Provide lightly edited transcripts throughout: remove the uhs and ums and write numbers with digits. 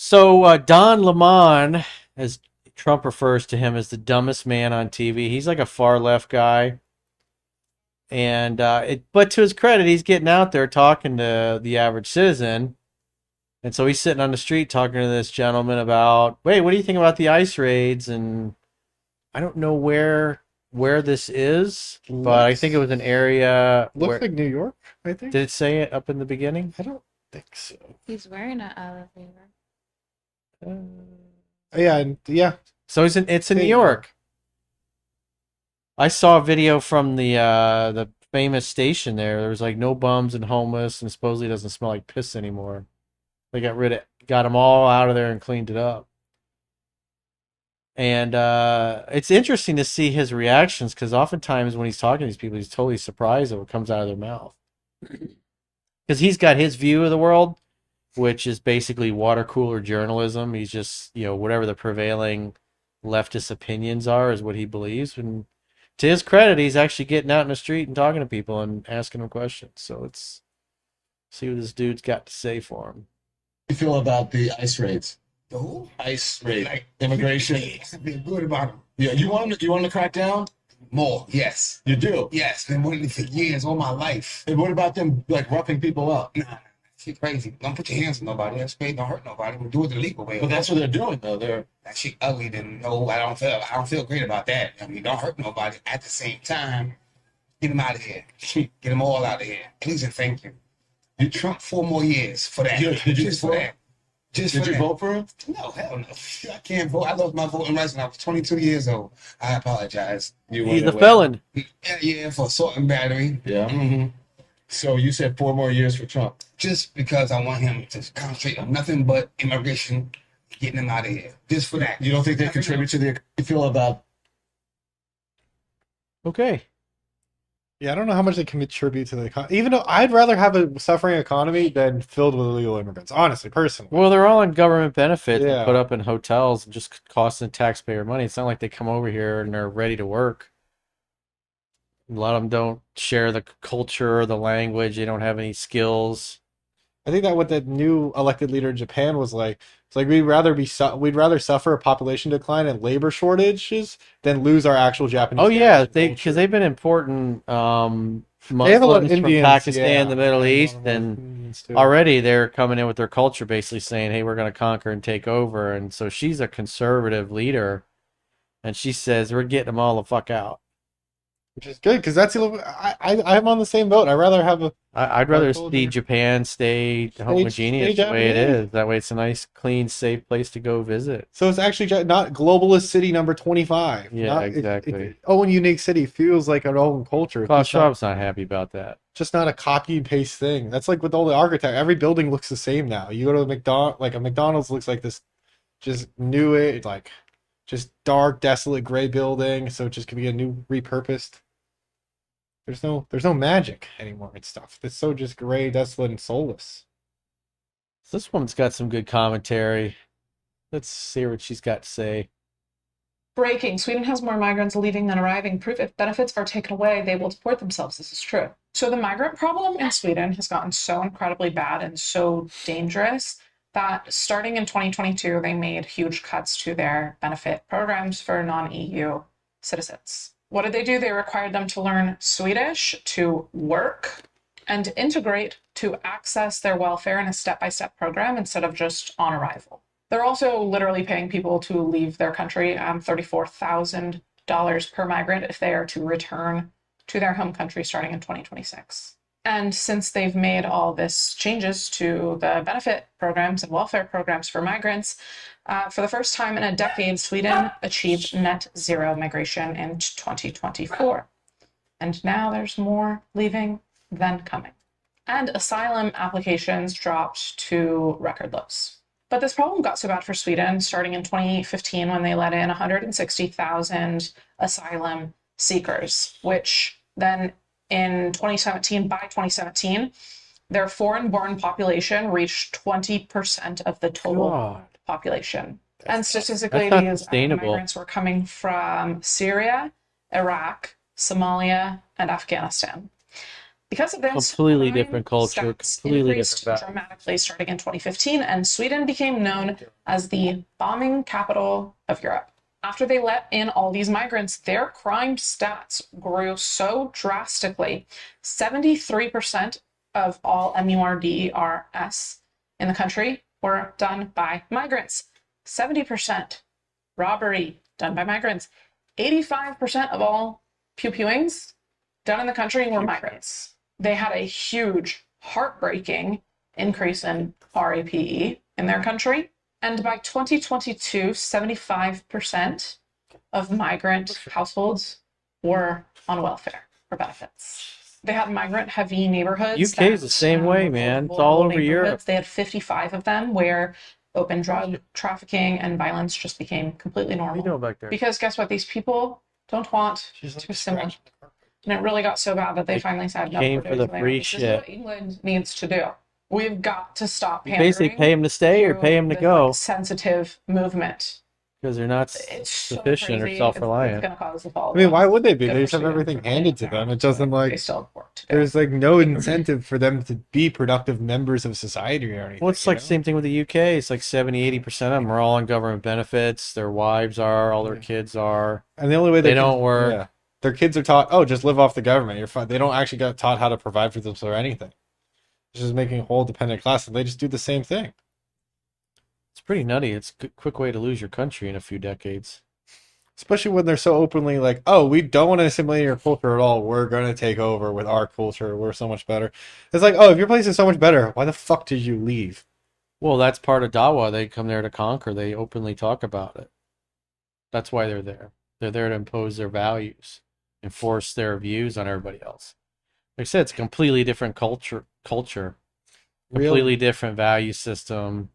So Don Lemon, as Trump refers to him, as the dumbest man on TV. He's like a far left guy, and but to his credit, he's getting out there talking to the average citizen. And so he's sitting on the street talking to this gentleman about, wait, what do you think about the ICE raids? And I don't know where this is, but I think it was an area Looks where, like New York, I think. did it say it up in the beginning? I don't think so. He's wearing an elevator. Yeah, yeah. So it's in New There you go. York. I saw a video from the famous station there. There was like no bums and homeless, and supposedly it doesn't smell like piss anymore. They got them all out of there and cleaned it up. And it's interesting to see his reactions because oftentimes when he's talking to these people, he's totally surprised at what comes out of their mouth. Because he's got his view of the world, which is basically water cooler journalism. He's just, whatever the prevailing leftist opinions are is what he believes. And to his credit, he's actually getting out in the street and talking to people and asking them questions. So let's see what this dude's got to say for him. You feel about the ICE raids? The who? ICE raid, Like immigration. I feel good about them. Yeah, you want them to, crack down? More, yes. You do. Yes, been wanting it for years, all my life. And what about them like roughing people up? Nah, shit crazy. Don't put your hands on nobody. That's crazy. Don't hurt nobody. We'll do it the legal way. But that's what they're doing though. That shit ugly. Then no, I don't feel great about that. I mean, don't hurt nobody. At the same time, get them out of here. Get them all out of here. Please and thank you. You Trump 4 more years for that. Did you Just for that. Did you vote for him? No, hell no. I can't vote. I lost my voting rights when I was 22 years old. I apologize. He's a felon. Yeah, for assault and battery. Yeah. Mm-hmm. So you said 4 more years for Trump. Just because I want him to concentrate on nothing but immigration, getting him out of here. Just for that. You don't think they contribute to the? You feel about? Okay. Yeah, I don't know how much they can contribute to the economy. Even though I'd rather have a suffering economy than filled with illegal immigrants, honestly, personally. Well, they're all on government benefits and Yeah. put up in hotels and just costing taxpayer money. It's not like they come over here and they're ready to work. A lot of them don't share the culture or the language. They don't have any skills. I think that what that new elected leader in Japan was like. It's like we'd rather suffer a population decline and labor shortages than lose our actual Japanese. Oh yeah, heritage and because culture. they've been importing They have a lot of Muslims from Indians, Pakistan, yeah. the Middle They have East, a lot of and Indians, too. already they're coming in with their culture, basically saying, "Hey, we're going to conquer and take over." And so she's a conservative leader, and she says, "We're getting them all the fuck out." Which is good because that's I'm on the same boat. I'd rather have a I'd rather told see you. Japan stay homogeneous stay the way it Japanese. is. That way, it's a nice, clean, safe place to go visit. So it's actually not globalist city number 25. Yeah, Not, exactly. own unique city feels like an own culture. It's Klaus just not, Schwab's not happy about that. just not a copy and paste thing. That's like with all the architect. Every building looks the same now. You go to a McDonald's looks like this, just new it like, just dark, desolate, gray building. So it just could be a new repurposed. There's no magic anymore and stuff. It's so just gray, desolate, and soulless. So this woman's got some good commentary. Let's see what she's got to say. Breaking. Sweden has more migrants leaving than arriving. Proof if benefits are taken away, they will deport themselves. This is true. So the migrant problem in Sweden has gotten so incredibly bad and so dangerous that starting in 2022, they made huge cuts to their benefit programs for non-EU citizens. What did they do? They required them to learn Swedish, to work, and integrate to access their welfare in a step-by-step program instead of just on arrival. They're also literally paying people to leave their country $34,000 per migrant if they are to return to their home country starting in 2026. And since they've made all this changes to the benefit programs and welfare programs for migrants, for the first time in a decade, Sweden achieved net zero migration in 2024. And now there's more leaving than coming. And asylum applications dropped to record lows. But this problem got so bad for Sweden starting in 2015 when they let in 160,000 asylum seekers, which then in 2017, by 2017, their foreign-born population reached 20% of the total God. population. And statistically, That's not these sustainable. migrants were coming from Syria, Iraq, Somalia, and Afghanistan. Because of this, Completely crime different culture, stats completely increased different value. dramatically starting in 2015, and Sweden became known as the bombing capital of Europe. After they let in all these migrants, their crime stats grew so drastically. 73% of all MURDRS in the country were done by migrants. 70% robbery done by migrants. 85% of all pew-pewings done in the country were migrants. They had a huge, heartbreaking increase in RAPE in their country. And by 2022, 75% of migrant households were on welfare or benefits. They had migrant-heavy neighborhoods. UK is the same way, man. It's all over Europe. They had 55 of them where open drug trafficking and violence just became completely What are you normal. doing back there? Because guess what? These people don't want She's like to assimilate. scratching the carpet. And it really got so bad that they They finally said, no, came we're for the doing something. free This is shit. what England needs to do. We've got to stop You basically pandering pay them to stay or pay them to this, go like, sensitive movement. because they're not It's so sufficient or crazy. It's self-reliant. going to cause the fall. I mean, why would they be? Good They for just have Sweden everything for being handed to there, them. It doesn't but they like still have work to do. there's like no incentive for them to be productive members of society or anything. Well, it's you like know? the same thing with the UK. It's like 70-80% of them are all on government benefits. Their wives are, all their Yeah. kids are. And the only way They don't work. Yeah, their kids are taught, oh, just live off the government. You're fine. They don't actually get taught how to provide for themselves or anything. It's just making a whole dependent class, and they just do the same thing. It's pretty nutty. It's a quick way to lose your country in a few decades. Especially when they're so openly like, oh, we don't want to assimilate your culture at all. We're going to take over with our culture. We're so much better. It's like, oh, if your place is so much better, why the fuck did you leave? Well, that's part of Dawa. They come there to conquer. They openly talk about it. That's why they're there. They're there to impose their values, enforce their views on everybody else. Like I said, it's a completely different culture, completely different value system.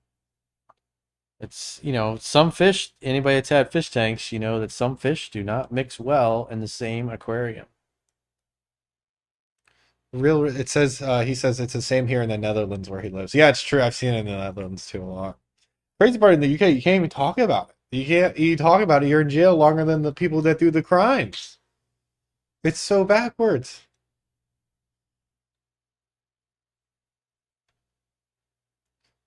It's, some fish, anybody that's had fish tanks, that some fish do not mix well in the same aquarium. It says, he says it's the same here in the Netherlands where he lives. Yeah, it's true. I've seen it in the Netherlands too a lot. Crazy part in the UK, you can't even talk about it. You talk about it, you're in jail longer than the people that do the crimes. It's so backwards.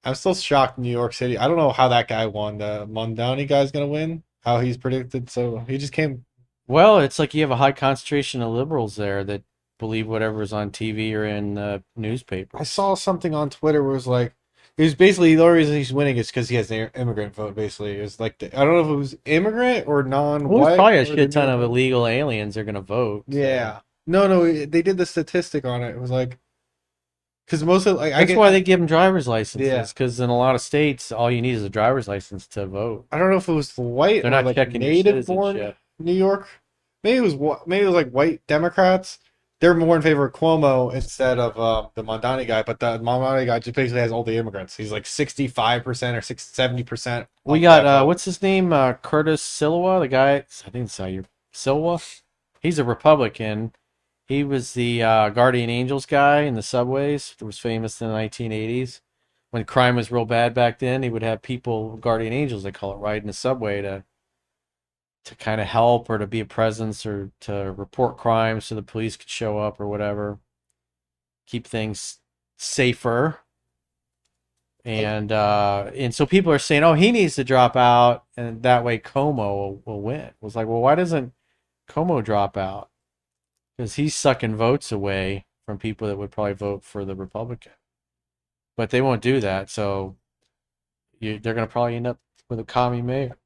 I'm still shocked in New York City. I don't know how that guy won. The Mondani guy's gonna win. How he's predicted. So he just came. Well, it's like you have a high concentration of liberals there that believe whatever's on TV or in newspapers. I saw something on Twitter where it was like, it was basically the only reason he's winning is because he has the immigrant vote. Basically, it was like I don't know if it was immigrant or non-white. Well, there's probably a or shit ton of the- illegal aliens that are going to vote. Yeah. No, they did the statistic on it. It was like, because most of That's why they give them driver's licenses. Yeah. Because in a lot of states, all you need is a driver's license to vote. I don't know if it was the white They're or not like checking your native born citizenship. New York. Maybe it was like white Democrats. They're more in favor of Cuomo instead of the Mondani guy, but the Mondani guy just basically has all the immigrants. He's like 65% or 70%. We got what's his name? Curtis Silwa, the guy. I think it's how you Silwa. He's a Republican. He was the Guardian Angels guy in the subways. That was famous in the 1980s when crime was real bad back then. He would have people, Guardian Angels, they call it, ride in the subway to kind of help or to be a presence or to report crime so the police could show up or whatever, keep things safer. And so people are saying, oh, he needs to drop out, and that way Como will win. It was like, well, why doesn't Como drop out? Because he's sucking votes away from people that would probably vote for the Republican. But they won't do that, so they're going to probably end up with a commie mayor.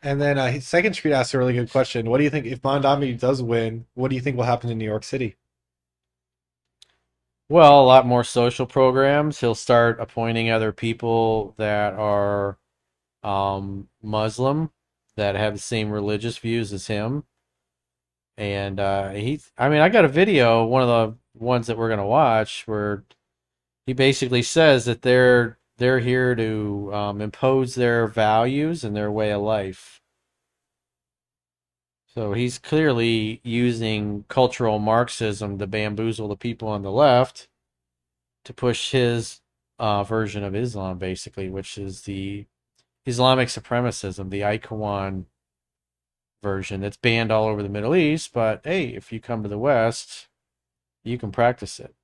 And then Second Street asked a really good question. What do you think if Mondani does win? What do you think will happen in New York City? Well, a lot more social programs. He'll start appointing other people that are Muslim, that have the same religious views as him. And I got a video, one of the ones that we're going to watch, where he basically says that they're here to impose their values and their way of life. So he's clearly using cultural Marxism to bamboozle the people on the left to push his version of Islam, basically, which is the Islamic supremacism, the Ikhwan version that's banned all over the Middle East. But hey, if you come to the West, You can practice it.